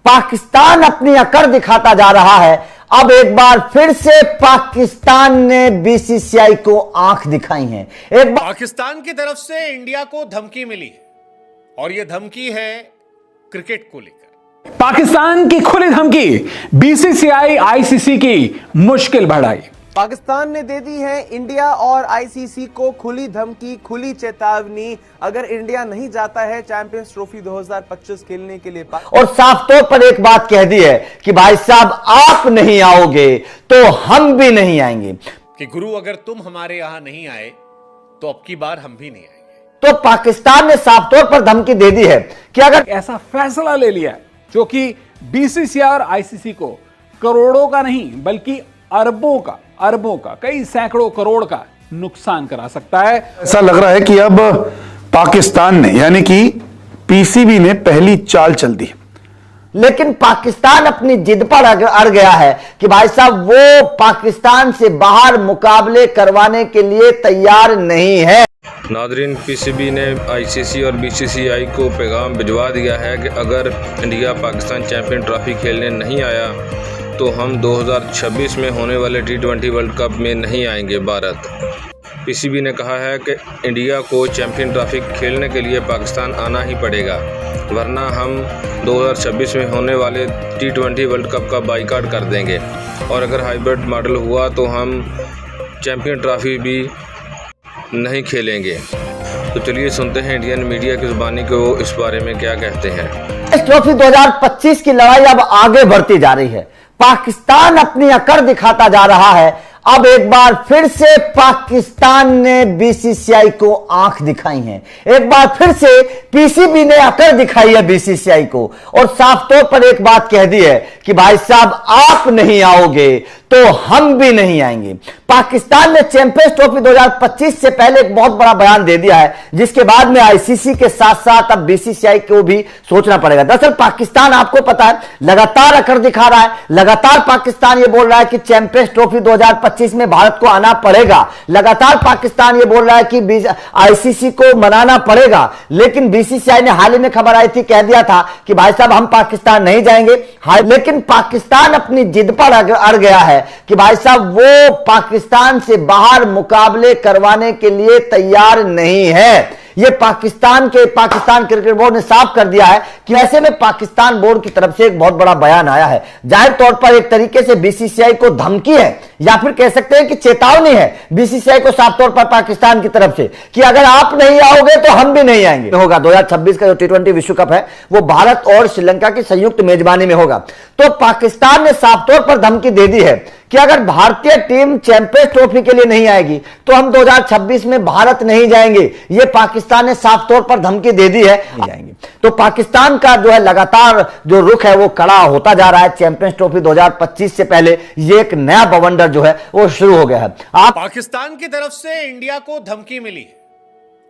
पाकिस्तान अपनी अकड़ दिखाता जा रहा है। अब एक बार फिर से पाकिस्तान ने बीसीसीआई को आंख दिखाई है। एक बार पाकिस्तान की तरफ से इंडिया को धमकी मिली है और यह धमकी है क्रिकेट को लेकर। पाकिस्तान की खुली धमकी, बीसीसीआई आईसीसी की मुश्किल बढ़ाई। पाकिस्तान ने दे दी है इंडिया और आईसीसी को खुली धमकी, खुली चेतावनी। अगर इंडिया नहीं जाता है चैंपियंस ट्रॉफी 2025 खेलने के लिए, और साफ तौर पर एक बात कह दी है कि भाई साहब आप नहीं आओगे तो हम भी नहीं आएंगे। कि गुरु अगर तुम हमारे यहां नहीं आए तो अब की बार हम भी नहीं आएंगे। तो पाकिस्तान ने साफ तौर पर धमकी दे दी है कि अगर ऐसा फैसला ले लिया है जो कि बीसीसीआई और आईसीसी को करोड़ों का नहीं बल्कि अरबों का कई सैकड़ों करोड़ का नुकसान करा सकता है। ऐसा लग रहा है कि अब पाकिस्तान ने यानी कि पीसीबी ने पहली चाल चल दी। लेकिन पाकिस्तान अपनी जिद पर अड़ गया है कि भाई साहब वो पाकिस्तान से बाहर मुकाबले करवाने के लिए तैयार नहीं है। नादरीन, पीसीबी ने आईसीसी और बीसीसीआई को पैगाम भिजवा दिया है कि अगर इंडिया पाकिस्तान चैंपियन ट्रॉफी खेलने नहीं आया तो हम 2026 में होने वाले T20 वर्ल्ड कप में नहीं आएंगे भारत। पीसीबी ने कहा है कि इंडिया को चैंपियन ट्रॉफी खेलने के लिए पाकिस्तान आना ही पड़ेगा, वरना हम 2026 में होने वाले T20 वर्ल्ड कप का बाइकआउट कर देंगे और अगर हाइब्रिड मॉडल हुआ तो हम चैंपियन ट्रॉफी भी नहीं खेलेंगे। तो चलिए सुनते हैं इंडियन मीडिया की जुबानी को वो इस बारे में क्या कहते हैं। इस ट्रॉफी 2025 की लड़ाई अब आगे बढ़ती जा रही है। पाकिस्तान अपनी अकड़ दिखाता जा रहा है। अब एक बार फिर से पाकिस्तान ने बीसीसीआई को आंख दिखाई है। एक बार फिर से पीसीबी ने अकड़ दिखाई है बीसीसीआई को और साफ तौर पर एक बात कह दी है कि भाई साहब आप नहीं आओगे तो हम भी नहीं आएंगे। पाकिस्तान ने चैंपियंस ट्रॉफी 2025 से पहले एक बहुत बड़ा बयान दे दिया है, जिसके बाद में आईसीसी के साथ साथ अब बीसीसीआई को भी सोचना पड़ेगा। दरअसल पाकिस्तान, आपको पता है, लगातार अकड़ दिखा रहा है। लगातार पाकिस्तान ये बोल रहा है कि चैंपियंस ट्रॉफी 2025 में भारत को आना पड़ेगा। लगातार पाकिस्तान ये बोल रहा है कि आईसीसी को मनाना पड़ेगा। लेकिन बीसीसीआई ने हाल ही में खबर आई थी, कह दिया था कि भाई साहब हम पाकिस्तान नहीं जाएंगे। लेकिन पाकिस्तान अपनी जिद पर अड़ गया है कि भाई साहब वो पाकिस्तान से बाहर मुकाबले करवाने के लिए तैयार नहीं है। ये पाकिस्तान क्रिकेट बोर्ड ने साफ कर दिया है कि ऐसे में पाकिस्तान बोर्ड की तरफ से एक बहुत बड़ा बयान आया है। जाहिर तौर पर एक तरीके से बीसीसीआई को धमकी है या फिर कह सकते हैं कि चेतावनी है बीसीसीआई को साफ तौर पर पाकिस्तान की तरफ से कि अगर आप नहीं आओगे तो हम भी नहीं आएंगे। होगा 2026 का जो T20 विश्व कप है वो भारत और श्रीलंका की संयुक्त मेजबानी में होगा। तो पाकिस्तान ने साफ तौर पर धमकी दे दी है कि अगर भारतीय टीम चैंपियंस ट्रॉफी के लिए नहीं आएगी तो हम 2026 में भारत नहीं जाएंगे। यह पाकिस्तान ने साफ तौर पर धमकी दे दी है, नहीं जाएंगे। तो पाकिस्तान का जो है लगातार जो रुख है वो कड़ा होता जा रहा है। चैंपियंस ट्रॉफी 2025 से पहले ये एक नया बवंडर जो है वो शुरू हो गया है। पाकिस्तान की तरफ से इंडिया को धमकी मिली है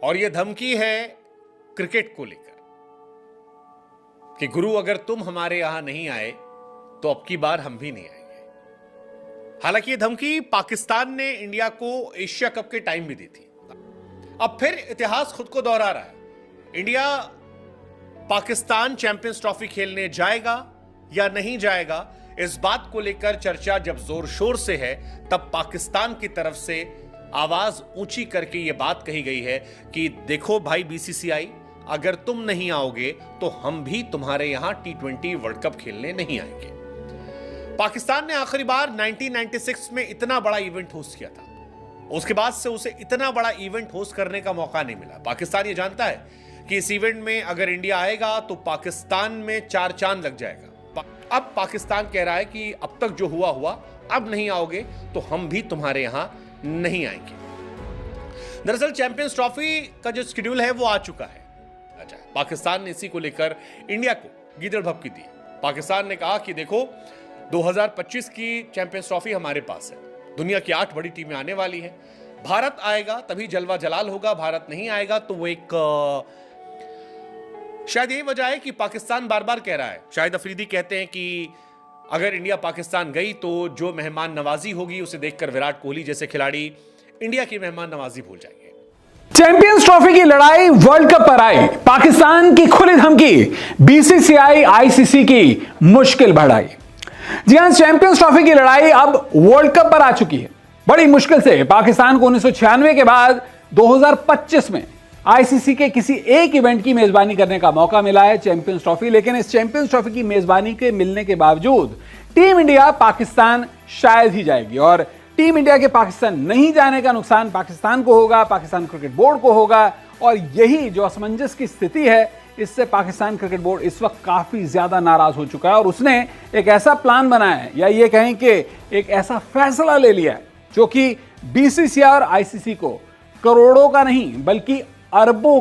और यह धमकी है क्रिकेट को लेकर कि गुरु अगर तुम हमारे यहां नहीं आए तो अब की बार हम भी नहीं आएंगे। हालांकि यह धमकी पाकिस्तान ने इंडिया को एशिया कप के टाइम भी दी थी। अब फिर इतिहास खुद को दोहरा रहा है। इंडिया पाकिस्तान चैंपियंस ट्रॉफी खेलने जाएगा या नहीं जाएगा, इस बात को लेकर चर्चा जब जोर शोर से है तब पाकिस्तान की तरफ से आवाज ऊंची करके यह बात कही गई है कि देखो भाई बीसीसीआई, अगर तुम नहीं आओगे तो हम भी तुम्हारे यहां T20 वर्ल्ड कप खेलने नहीं आएंगे। पाकिस्तान ने आखिरी बार 1996 में इतना बड़ा इवेंट होस्ट किया था। उसके बाद से उसे इतना बड़ा इवेंट होस्ट करने का मौका नहीं मिला। पाकिस्तान ये जानता है कि इस इवेंट में अगर इंडिया आएगा तो पाकिस्तान में 4 चांद लग जाएगा। अब पाकिस्तान कह रहा है कि अब तक जो हुआ हुआ, अब नहीं आओगे तो हम भी तुम्हारे यहां नहीं आएंगे। दरअसल चैंपियंस ट्रॉफी का जो शेड्यूल है वो आ चुका है। अच्छा, पाकिस्तान ने इसी को लेकर इंडिया को गीदड़ भभकी दी। पाकिस्तान ने कहा कि देखो 2025 की चैंपियंस ट्रॉफी हमारे पास है, दुनिया की 8 बड़ी टीमें आने वाली हैं। भारत आएगा तभी जलवा जलाल होगा, भारत नहीं आएगा तो वो एक शायद यही वजह है कि पाकिस्तान बार बार कह रहा है। शाहिद अफरीदी कहते हैं कि अगर इंडिया पाकिस्तान गई तो जो मेहमान नवाजी होगी उसे देखकर विराट कोहली जैसे खिलाड़ी इंडिया की मेहमान नवाजी भूल जाएंगे। चैंपियंस ट्रॉफी की लड़ाई वर्ल्ड कप पर आई, पाकिस्तान की खुली धमकी, बीसीसीआई आईसीसी की मुश्किल बढ़ाई। जी हां, चैंपियंस ट्रॉफी की लड़ाई अब वर्ल्ड कप पर आ चुकी है। बड़ी मुश्किल से पाकिस्तान को 1996 के बाद 2025 में आईसीसी के किसी एक इवेंट की मेजबानी करने का मौका मिला है, चैंपियंस ट्रॉफी। लेकिन इस चैंपियंस ट्रॉफी की मेजबानी के मिलने के बावजूद टीम इंडिया पाकिस्तान शायद ही जाएगी, और टीम इंडिया के पाकिस्तान नहीं जाने का नुकसान पाकिस्तान को होगा, पाकिस्तान क्रिकेट बोर्ड को होगा। और यही जो असमंजस की स्थिति है, इससे पाकिस्तान क्रिकेट बोर्ड इस वक्त काफी ज्यादा नाराज हो चुका है और उसने एक ऐसा प्लान बनाया है, या ये कहें कि एक ऐसा फैसला ले लिया है जो कि बीसीसीआई और आईसीसी को करोड़ों का नहीं बल्कि अरबों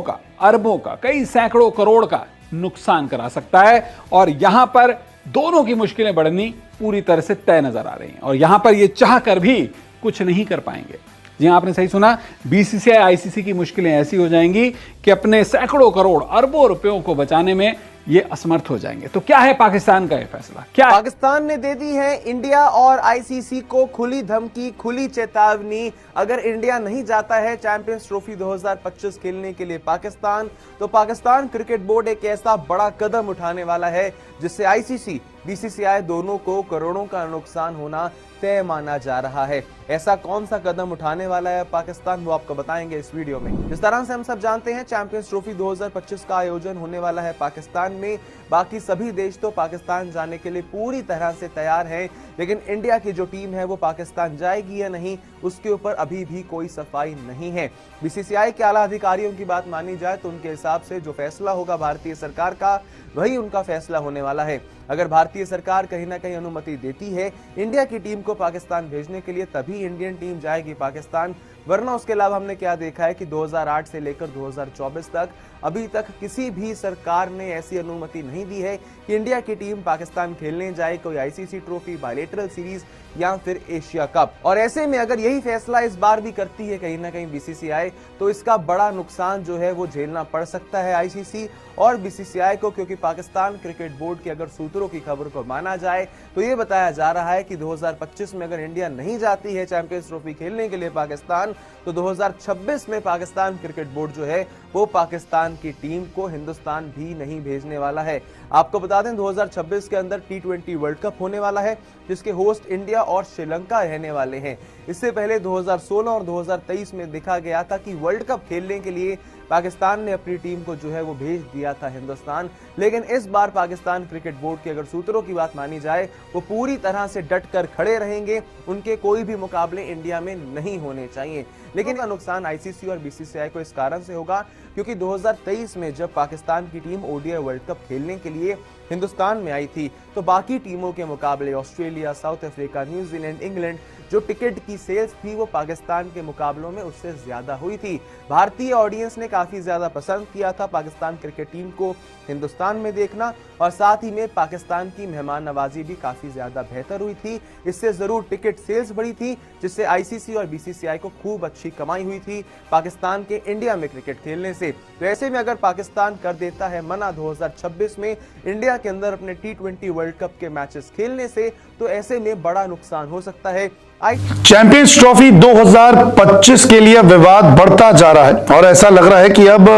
का, कई सैकड़ों करोड़ का नुकसान करा सकता है। और यहां पर दोनों की मुश्किलें बढ़नी पूरी तरह से तय नजर आ रही हैं, और यहां पर ये चाह कर भी कुछ नहीं कर पाएंगे। जी हां, आपने सही सुना, बीसीसीआई आईसीसी की मुश्किलें ऐसी हो जाएंगी कि अपने सैकड़ों करोड़ अरबों रुपयों को बचाने में ये असमर्थ हो जाएंगे। तो क्या है पाकिस्तान का ये फैसला? क्या है? पाकिस्तान ने दे दी है इंडिया और आईसीसी को खुली धमकी, खुली चेतावनी। अगर इंडिया नहीं जाता है चैंपियंस ट्रॉफी 2025 खेलने के लिए पाकिस्तान, तो पाकिस्तान क्रिकेट बोर्ड एक ऐसा बड़ा कदम उठाने वाला है जिससे आईसीसी, बीसीसीआई दोनों को करोड़ों का नुकसान होना तय माना जा रहा है। ऐसा कौन सा कदम उठाने वाला है पाकिस्तान, वो आपको बताएंगे इस वीडियो में। जिस तरह से हम सब जानते हैं, चैंपियंस ट्रॉफी 2025 का आयोजन होने वाला है पाकिस्तान में। बाकी सभी देश तो पाकिस्तान जाने के लिए पूरी तरह से तैयार हैं, लेकिन इंडिया की जो टीम है वो पाकिस्तान जाएगी या नहीं, उसके ऊपर अभी भी कोई सफाई नहीं है। बीसीसीआई के आला अधिकारियों की बात मानी जाए तो उनके हिसाब से जो फैसला होगा भारतीय सरकार का, वही उनका फैसला होने वाला है। अगर भारतीय सरकार कहीं ना कहीं अनुमति देती है इंडिया की टीम को पाकिस्तान भेजने के लिए, तभी इंडियन टीम जाएगी पाकिस्तान, वरना उसके अलावा हमने क्या देखा है कि 2008 से लेकर 2024 तक अभी तक किसी भी सरकार ने ऐसी अनुमति नहीं दी है कि इंडिया की टीम पाकिस्तान खेलने जाए, कोई आईसीसी ट्रॉफी, बायलेटरल सीरीज या फिर एशिया कप। और ऐसे में अगर यही फैसला इस बार भी करती है कहीं ना कहीं बीसीसीआई, तो इसका बड़ा नुकसान जो है वो झेलना पड़ सकता है आईसीसी और बीसीसीआई को, क्योंकि पाकिस्तान क्रिकेट बोर्ड के अगर सूत्रों की खबर को माना जाए तो ये बताया जा रहा है कि 2025 में अगर इंडिया नहीं जाती है चैंपियंस ट्रॉफी खेलने के लिए पाकिस्तान, तो 2026 में पाकिस्तान क्रिकेट बोर्ड जो है वो पाकिस्तान की टीम को हिंदुस्तान भी नहीं भेजने वाला है। आपको बता दें 2026 के अंदर T20 वर्ल्ड कप होने वाला है, जिसके होस्ट इंडिया और श्रीलंका रहने वाले हैं। इससे पहले 2016 और 2023 में देखा गया था कि वर्ल्ड कप खेलने के लिए पाकिस्तान ने अपनी टीम को जो है वो भेज दिया था हिंदुस्तान, लेकिन इस बार पाकिस्तान क्रिकेट बोर्ड के अगर सूत्रों की बात मानी जाए, वो पूरी तरह से डट कर खड़े रहेंगे। उनके कोई भी मुकाबले इंडिया में नहीं होने चाहिए। लेकिन का नुकसान आईसीसी और बीसीसीआई को इस कारण से होगा क्योंकि 2023 में जब पाकिस्तान की टीम ओडीआई वर्ल्ड कप खेलने के लिए हिंदुस्तान में आई थी, तो बाकी टीमों के मुकाबले Australia, south Africa, New Zealand, England, जो टिकट की सेल्स थी वो पाकिस्तान के मुकाबलों में उससे ज्यादा हुई थी। भारतीय ऑडियंस ने काफी ज्यादा पसंद किया था पाकिस्तान क्रिकेट टीम को हिंदुस्तान में देखना, और साथ ही में पाकिस्तान की मेहमान नवाजी भी काफी ज्यादा बेहतर हुई थी। इससे जरूर टिकट सेल्स बढ़ी थी, जिससे आईसीसी और बीसीसीआई को खूब अच्छी कमाई हुई थी पाकिस्तान के इंडिया में क्रिकेट खेलने से। तो ऐसे में अगर पाकिस्तान कर देता है मना 2026 में इंडिया के अंदर अपने T20 वर्ल्ड कप के मैचेस खेलने से, तो ऐसे में बड़ा नुकसान हो सकता है। चैंपियंस ट्रॉफी 2025 के लिए विवाद बढ़ता जा रहा है और ऐसा लग रहा है कि अब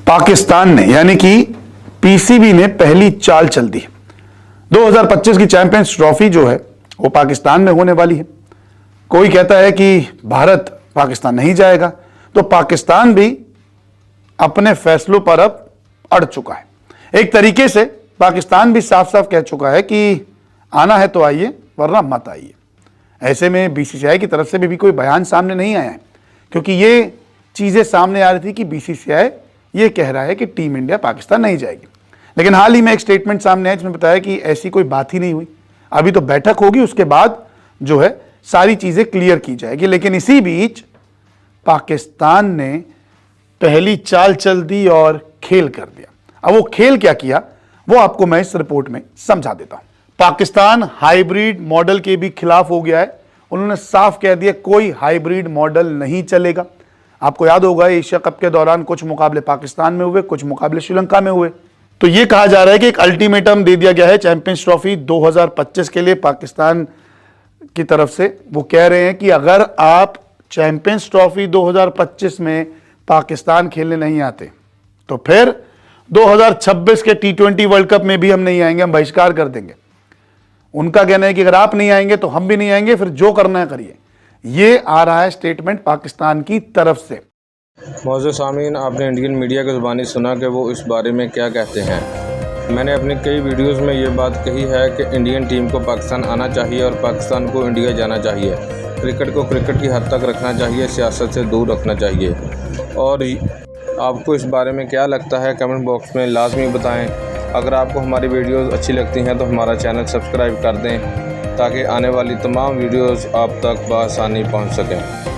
पाकिस्तान ने यानी कि पीसीबी ने पहली चाल चल दी है। 2025 की चैंपियंस ट्रॉफी जो है वो पाकिस्तान में होने वाली है। कोई कहता है कि भारत पाकिस्तान नहीं जाएगा, तो पाकिस्तान भी अपने फैसलों पर अब अड़ चुका है। एक तरीके से पाकिस्तान भी साफ साफ कह चुका है कि आना है तो आइए, वरना मत आइए। ऐसे में बीसीसीआई की तरफ से भी कोई बयान सामने नहीं आया है, क्योंकि ये चीजें सामने आ रही थी कि बीसीसीआई ये कह रहा है कि टीम इंडिया पाकिस्तान नहीं जाएगी, लेकिन हाल ही में एक स्टेटमेंट सामने आया जिसमें बताया कि ऐसी कोई बात ही नहीं हुई। अभी तो बैठक होगी, उसके बाद जो है सारी चीजें क्लियर की जाएगी। लेकिन इसी बीच पाकिस्तान ने पहली चाल चल दी और खेल कर दिया। अब वो खेल क्या किया वो आपको मैं इस रिपोर्ट में समझा देता हूं। पाकिस्तान हाइब्रिड मॉडल के भी खिलाफ हो गया है। उन्होंने साफ कह दिया कोई हाइब्रिड मॉडल नहीं चलेगा। आपको याद होगा एशिया कप के दौरान कुछ मुकाबले पाकिस्तान में हुए, कुछ मुकाबले श्रीलंका में हुए। तो यह कहा जा रहा है कि एक अल्टीमेटम दे दिया गया है चैंपियंस ट्रॉफी 2025 के लिए पाकिस्तान की तरफ से। वो कह रहे हैं कि अगर आप चैंपियंस ट्रॉफी 2025 में पाकिस्तान खेलने नहीं आते तो फिर 2026 के T20 वर्ल्ड कप में भी हम नहीं आएंगे, हम बहिष्कार कर देंगे। उनका कहना है कि अगर आप नहीं आएंगे तो हम भी नहीं आएंगे, फिर जो करना है करिए। ये आ रहा है स्टेटमेंट पाकिस्तान की तरफ से। मौजूद सामीन, आपने इंडियन मीडिया की ज़ुबानी सुना कि वो इस बारे में क्या कहते हैं। मैंने अपनी कई वीडियोस में ये बात कही है कि इंडियन टीम को पाकिस्तान आना चाहिए और पाकिस्तान को इंडिया जाना चाहिए। क्रिकेट को क्रिकेट की हद तक रखना चाहिए, सियासत से दूर रखना चाहिए। और आपको इस बारे में क्या लगता है कमेंट बॉक्स में लाजमी बताएं। अगर आपको हमारी वीडियोस अच्छी लगती हैं तो हमारा चैनल सब्सक्राइब कर दें ताकि आने वाली तमाम वीडियोस आप तक बआसानी पहुंच सकें।